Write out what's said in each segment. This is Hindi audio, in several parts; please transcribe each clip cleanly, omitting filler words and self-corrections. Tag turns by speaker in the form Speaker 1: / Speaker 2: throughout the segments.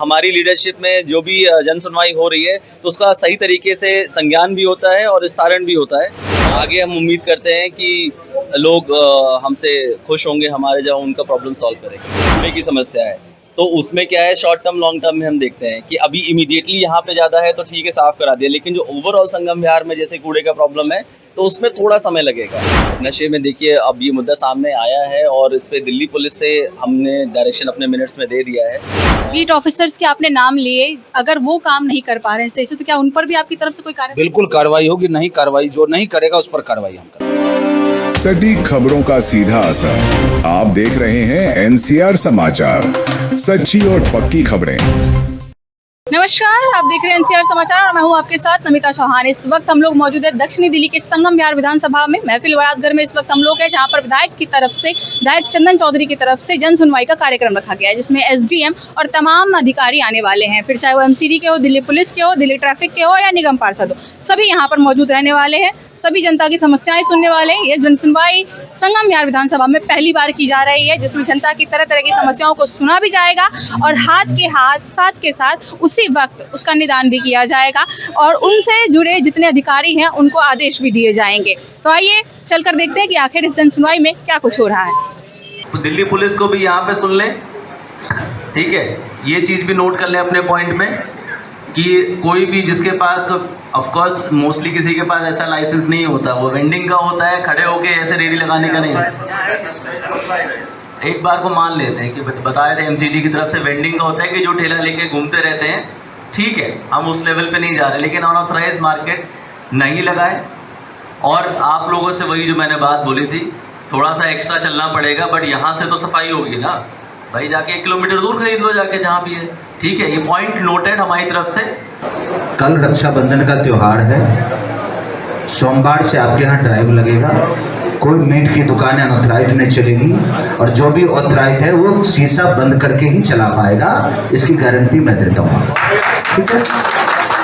Speaker 1: हमारी लीडरशिप में जो भी जन सुनवाई हो रही है तो उसका सही तरीके से संज्ञान भी होता है और विस्तारण भी होता है। आगे हम उम्मीद करते हैं कि लोग हमसे खुश होंगे हमारे जब उनका प्रॉब्लम सॉल्व करेंगे। कूड़े की समस्या है तो उसमें क्या है, शॉर्ट टर्म लॉन्ग टर्म में हम देखते हैं कि अभी इमीडिएटली यहाँ पे ज़्यादा है तो ठीक है, साफ करा दिया, लेकिन जो ओवरऑल संगम विहार में जैसे कूड़े का प्रॉब्लम है तो उसमें थोड़ा समय लगेगा। नशे में देखिए अब ये मुद्दा सामने आया है और इस पे दिल्ली पुलिस से हमने डायरेक्शन अपने मिनट्स में दे दिया है।
Speaker 2: बीट ऑफिसर्स के आपने नाम लिए, अगर वो काम नहीं कर पा रहे हैं सही से, तो क्या उन पर भी आपकी तरफ से कोई कार्रवाई?
Speaker 3: बिल्कुल कार्रवाई होगी। नहीं कार्रवाई जो नहीं करेगा उस पर कार्रवाई हम करेंगे।
Speaker 4: सटीक खबरों का सीधा असर। आप देख रहे हैं एनसीआर समाचार, सच्ची और पक्की खबरें।
Speaker 2: नमस्कार, आप देख रहे हैं एनसीआर समाचार और मैं हूं आपके साथ नमिता चौहान। इस वक्त हम लोग मौजूद है दक्षिणी दिल्ली के संगम विहार विधानसभा में महफिल बारातगढ़ में। इस वक्त हम लोग हैं जहां पर विधायक की तरफ से, विधायक चंदन चौधरी की तरफ से जन सुनवाई का कार्यक्रम रखा गया है, जिसमें एसडीएम और तमाम अधिकारी आने वाले हैं। फिर चाहे वो एमसीडी के हो, दिल्ली पुलिस के हो, दिल्ली ट्रैफिक के हो या निगम पार्षद हो, सभी यहाँ पर मौजूद रहने वाले हैं। सभी जनता की समस्याएं सुनने वाले हैं। ये जन सुनवाई संगम विहार विधानसभा में पहली बार की जा रही है, जिसमें जनता की तरह तरह की समस्याओं को सुना भी जाएगा और हाथ के हाथ साथ के साथ उसी वक्त उसका निदान भी किया जाएगा और उनसे जुड़े जितने अधिकारी हैं उनको आदेश भी दिए जाएंगे। तो आइए चलकर देखते हैं कि आखिर इस जन सुनवाई में क्या कुछ हो रहा है।
Speaker 5: तो दिल्ली पुलिस को भी यहाँ पे सुन लें, ठीक है। ये चीज़ भी नोट कर लें अपने पॉइंट में कि कोई भी जिसके पास, ऑफ कोर्स मोस्टली किसी के पास ऐसा लाइसेंस नहीं होता, वो वेंडिंग का होता है, खड़े होके ऐसे रेडी लगाने का नहीं। एक बार को मान लेते हैं कि बता रहे थे एमसीडी की तरफ से वेंडिंग का होता है कि जो ठेला लेके घूमते रहते हैं, ठीक है, हम उस लेवल पे नहीं जा रहे, लेकिन अनऑथराइज मार्केट नहीं लगाए। और आप लोगों से वही जो मैंने बात बोली थी, थोड़ा सा एक्स्ट्रा चलना पड़ेगा, बट यहाँ से तो सफाई होगी ना भाई, जाके 1 किलोमीटर दूर खरीद लो जाके जहाँ भी है, ठीक है। ये पॉइंट नोटेड हमारी तरफ से।
Speaker 6: कल रक्षाबंधन का त्यौहार है, सोमवार से आपके यहाँ ड्राइव लगेगा। कोई मीट की दुकानें अनऑथराइज नहीं चलेगी और जो भी ऑथराइज है वो शीशा बंद करके ही चला पाएगा, इसकी गारंटी मैं देता हूँ, ठीक है।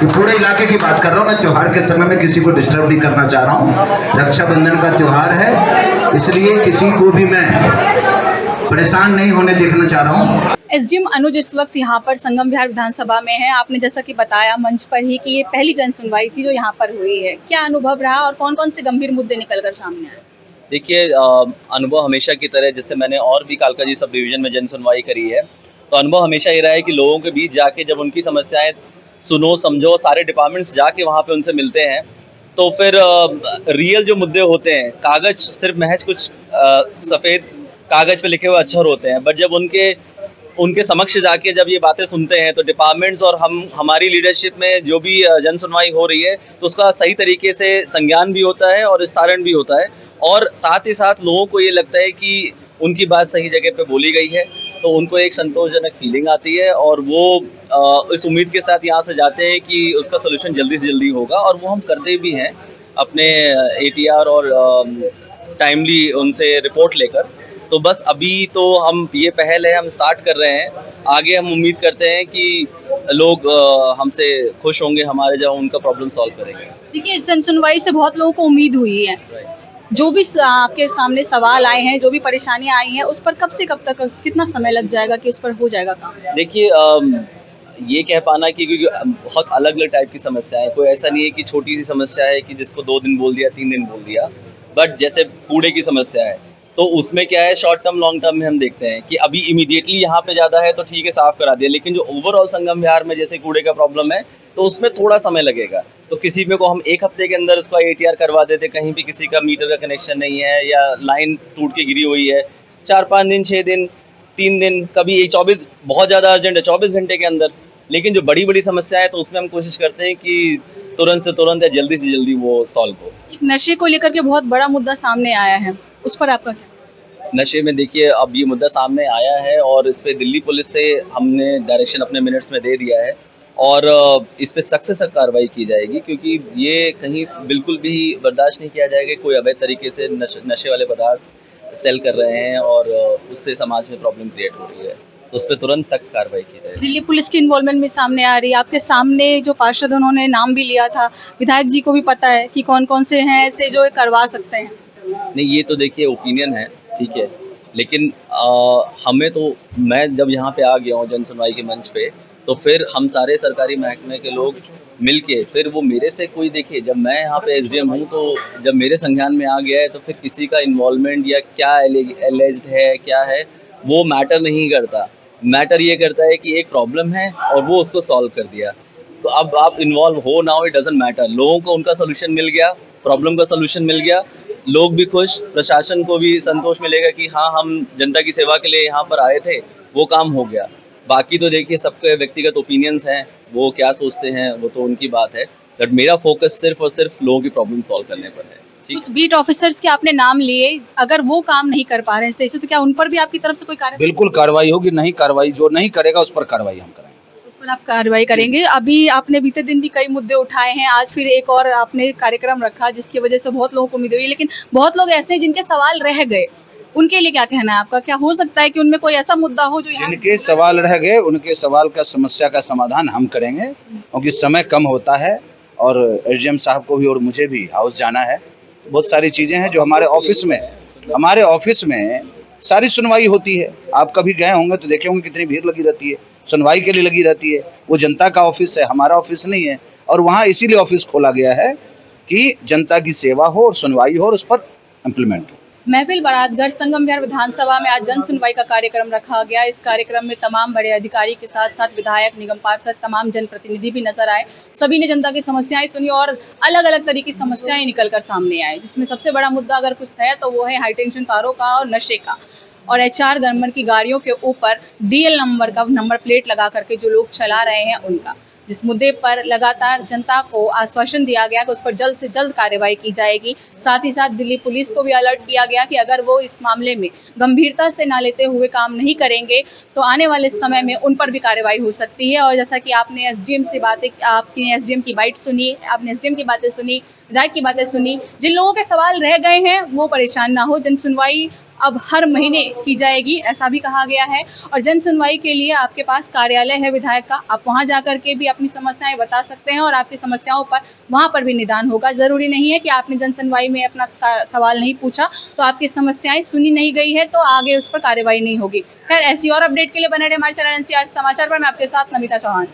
Speaker 6: तो पूरे इलाके की बात कर रहा हूँ मैं, त्यौहार के समय में किसी को डिस्टर्ब नहीं करना चाह रहा हूँ। रक्षाबंधन का त्यौहार है, इसलिए किसी को भी मैं परेशान नहीं होने देखना चाह रहा हूँ।
Speaker 2: एसडीएम अनुज इस वक्त यहाँ पर संगम विहार विधानसभा में है। आपने जैसा कि बताया मंच पर ही कि ये पहली जन सुनवाई थी जो यहाँ पर हुई है, क्या अनुभव रहा और कौन कौन से गंभीर मुद्दे निकल कर सामने आए?
Speaker 1: देखिए अनुभव हमेशा की तरह, जैसे मैंने और भी कालका जी सब डिवीजन में जन सुनवाई करी है, तो अनुभव हमेशा ये रहा है कि लोगों के बीच जाके जब उनकी समस्याएं सुनो समझो, सारे डिपार्टमेंट्स जाके वहाँ पे उनसे मिलते हैं, तो फिर रियल जो मुद्दे होते हैं, कागज सिर्फ महज कुछ सफ़ेद कागज पे लिखे हुए अक्षर होते हैं, बट जब उनके समक्ष जाके जब ये बातें सुनते हैं तो डिपार्टमेंट्स और हमारी लीडरशिप में जो भी जन सुनवाई हो रही है तो उसका सही तरीके से संज्ञान भी होता है और विस्तारण भी होता है, और साथ ही साथ लोगों को ये लगता है कि उनकी बात सही जगह पे बोली गई है, तो उनको एक संतोषजनक फीलिंग आती है और वो इस उम्मीद के साथ यहाँ से जाते हैं कि उसका सोल्यूशन जल्दी से जल्दी होगा, और वो हम करते भी हैं अपने एटीआर और टाइमली उनसे रिपोर्ट लेकर। तो बस अभी तो हम ये पहल है, हम स्टार्ट कर रहे हैं। आगे हम उम्मीद करते हैं कि लोग हमसे खुश होंगे हमारे जब उनका प्रॉब्लम सॉल्व करेंगे।
Speaker 2: देखिए, इस जन सुनवाई से बहुत लोगों को उम्मीद हुई है। जो भी आपके सामने सवाल आए हैं, जो भी परेशानियां आई हैं, उस पर कब से कब तक कितना समय लग जाएगा कि उस पर हो जाएगा काम?
Speaker 1: देखिए ये कह पाना कि क्योंकि बहुत अलग अलग टाइप की समस्या है, कोई ऐसा नहीं है कि छोटी सी समस्या है कि जिसको 2 दिन बोल दिया, 3 दिन बोल दिया, बट जैसे कूड़े की समस्या है तो उसमें क्या है, शॉर्ट टर्म लॉन्ग टर्म में हम देखते हैं कि अभी इमीडिएटली यहाँ पे ज़्यादा है तो ठीक है, साफ करा दिया, लेकिन जो ओवरऑल संगम विहार में जैसे कूड़े का प्रॉब्लम है तो उसमें थोड़ा समय लगेगा। तो किसी में को हम 1 हफ्ते के अंदर उसका एटीआर करवा देते, कहीं भी किसी का मीटर का कनेक्शन नहीं है या लाइन टूट के गिरी हुई है, 4-5 दिन, 6 दिन, 3 दिन, कभी 24, बहुत ज़्यादा अर्जेंट है 24 घंटे के अंदर। लेकिन जो बड़ी बड़ी समस्या है तो उसमें हम कोशिश करते हैं कि तुरंत से तुरंत या जल्दी से जल्दी वो सॉल्व हो।
Speaker 2: नशे को लेकर के बहुत बड़ा मुद्दा सामने आया है, उस पर आपका?
Speaker 1: नशे में देखिए अब ये मुद्दा सामने आया है और इस पे दिल्ली पुलिस से हमने डायरेक्शन अपने मिनट्स में दे दिया है और इस पे सख्त से सख्त कार्रवाई की जाएगी, क्योंकि ये कहीं बिल्कुल भी बर्दाश्त नहीं किया जाएगा कोई अवैध तरीके से नशे वाले पदार्थ सेल कर रहे हैं और उससे समाज में प्रॉब्लम क्रिएट हो रही है, तो उस पर तुरंत सख्त कार्रवाई की जाएगी।
Speaker 2: दिल्ली पुलिस की इन्वॉल्वमेंट भी सामने आ रही है। आपके सामने जो पार्षद उन्होंने नाम भी लिया था, विधायक जी को भी पता है कि कौन कौन से हैं ऐसे जो करवा सकते हैं?
Speaker 1: नहीं, ये तो देखिए ओपिनियन है, ठीक है, लेकिन हमें तो, मैं जब यहाँ पे आ गया हूँ जन सुनवाई के मंच पे, तो फिर हम सारे सरकारी महकमे के लोग मिलके फिर वो मेरे से कोई देखिए, जब मैं यहाँ पे एसडीएम हूँ तो जब मेरे संज्ञान में आ गया है तो फिर किसी का इन्वॉल्वमेंट या क्या एलिज्ड है क्या है वो मैटर नहीं करता। मैटर ये करता है कि एक प्रॉब्लम है और वो उसको सॉल्व कर दिया। तो अब आप इन्वॉल्व हो ना हो इट डजंट मैटर, लोगों को उनका सोल्यूशन मिल गया, प्रॉब्लम का सोल्यूशन मिल गया, लोग भी खुश, प्रशासन को भी संतोष मिलेगा कि हाँ हम जनता की सेवा के लिए यहाँ पर आए थे, वो काम हो गया। बाकी तो देखिए सबके व्यक्तिगत ओपिनियंस हैं, वो क्या सोचते हैं वो तो उनकी बात है, बट मेरा फोकस सिर्फ और सिर्फ लोगों की प्रॉब्लम सॉल्व करने पर है। ठीक
Speaker 2: कुछ बीट ऑफिसर्स के आपने नाम लिए, अगर वो काम नहीं कर पा रहे हैं सही से, तो क्या उन पर भी आपकी तरफ से कोई कार्रवाई?
Speaker 3: बिल्कुल कार्रवाई होगी, नहीं कार्रवाई जो नहीं करेगा उस पर कार्रवाई हम करेंगे।
Speaker 2: उस पर आप कार्रवाई करेंगे। अभी आपने बीते दिन भी कई मुद्दे उठाए हैं, आज फिर एक और आपने कार्यक्रम रखा जिसकी वजह से बहुत लोगों को उम्मीद हुई, लेकिन बहुत लोग ऐसे हैं जिनके सवाल रह गए, उनके लिए क्या कहना है आपका? क्या हो सकता है कि उनमें कोई ऐसा मुद्दा हो जो यहाँ
Speaker 3: जिनके सवाल रह गए उनके सवाल का समस्या का समाधान हम करेंगे, क्योंकि समय कम होता है और एसडीएम साहब को भी और मुझे भी हाउस जाना है। बहुत सारी चीजें हैं जो हमारे ऑफिस में सारी सुनवाई होती है। आप कभी गए होंगे तो देखे होंगे कितनी भीड़ लगी रहती है, सुनवाई के लिए लगी रहती है। वो जनता का ऑफिस है, हमारा ऑफिस नहीं है, और वहाँ इसीलिए ऑफिस खोला गया है कि जनता की सेवा हो और सुनवाई हो और उस पर इम्प्लीमेंट हो।
Speaker 2: महफिल बरातगढ़ संगम विहार विधानसभा में आज जन सुनवाई का कार्यक्रम रखा गया। इस कार्यक्रम में तमाम बड़े अधिकारी के साथ साथ विधायक, निगम पार्षद, तमाम जनप्रतिनिधि भी नजर आए। सभी ने जनता की समस्याएं सुनी और अलग अलग तरह की समस्याएं निकल कर सामने आई, जिसमें सबसे बड़ा मुद्दा अगर कुछ है तो वो है हाई टेंशन तारों का और नशे का, और HR गवर्नमेंट की गाड़ियों के ऊपर DL नंबर का नंबर प्लेट लगा करके जो लोग चला रहे हैं उनका, जिस मुद्दे पर लगातार जनता को आश्वासन दिया गया कि उस पर जल्द से जल्द कार्रवाई की जाएगी। साथ ही साथ दिल्ली पुलिस को भी अलर्ट किया गया कि अगर वो इस मामले में गंभीरता से ना लेते हुए काम नहीं करेंगे तो आने वाले समय में उन पर भी कार्रवाई हो सकती है। और जैसा कि आपने एसडीएम की बाइट सुनी, आपने एसडीएम की बातें सुनी, विधायक की बातें सुनी, जिन लोगों के सवाल रह गए हैं वो परेशान ना हो। जन सुनवाई अब हर महीने की जाएगी ऐसा भी कहा गया है, और जन सुनवाई के लिए आपके पास कार्यालय है विधायक का, आप वहां जाकर के भी अपनी समस्याएं बता सकते हैं और आपकी समस्याओं पर वहां पर भी निदान होगा। जरूरी नहीं है कि आपने जन सुनवाई में अपना सवाल नहीं पूछा तो आपकी समस्याएं सुनी नहीं गई है तो आगे उस पर कार्रवाई नहीं होगी। खैर, ऐसी और अपडेट के लिए बने रहे हमारे चैनल NCR समाचार पर। मैं आपके साथ नमिता चौहान।